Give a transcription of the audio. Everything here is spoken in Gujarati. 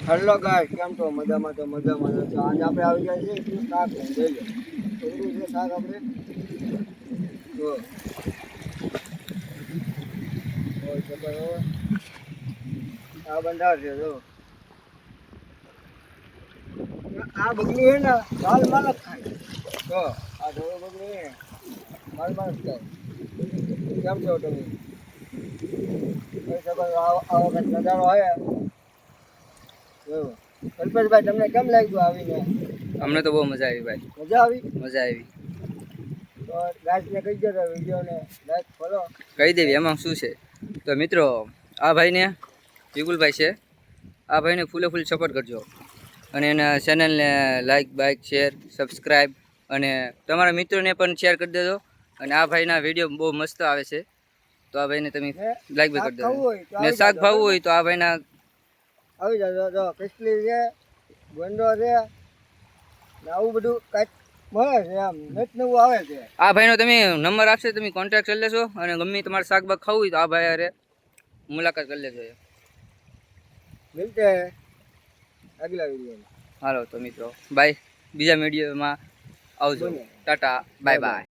હેલો ગાઈસ, કેમ છો? મજામાં તો મજામાં છો. આજે આપણે આવી ગયા છીએ શું શાક લઈ લો. થોડું છે શાક આપણે જો હોય છે બરાબર. આ બંધાર છે જો. આ બગલું છે ને માલ માલ જ ખાય જો. આ ધોળો બગલું છે માલ માલ જ ખાય. કેમ છો તમે? આવો કંઈક નજારો હોય જો. કલ્પેશભાઈ, તમને કેમ લાગ્યું આવીને? અમને તો બહુ મજા આવી ભાઈ. મજા આવી? મજા આવી. તો ગાઈસને કહી દો, વિડીયોને લાઈક ફોલો કહી દેવી એમાં શું છે. તો મિત્રો, આ ભાઈને વિપુલભાઈ છે, આ ભાઈને ફૂલે ફૂલ સપોર્ટ કરજો અને એના ચેનલને લાઈક બાઈક શેર સબસ્ક્રાઈબ અને તમારા મિત્રોને પણ શેર કરી દેજો. અને આ ભાઈના વિડીયો બહુ મસ્ત આવે છે, તો આ ભાઈને તમે લાઈક બાઈક કરી દેજો. ને શાક ભાવવું હોય તો આ ભાઈના આવી જજો. જો કિસલી છે, ગોંડો છે ને આવું બધું કાંઈક મળે છે, આમ નેટ નવું આવે છે. આ ભાઈનો તમે નંબર આપશે, તમે કોન્ટેક્ટ કરી લેશો અને ગમે તમારે શાક બાગ ખાવું હોય તો આ ભાઈ અરે મુલાકાત કરી લેજો. મિલતે હૈ અગલા વિડીયો. હાલો તો મિત્રો બાય, બીજા વિડીયોમાં આવજો. Tata bye bye.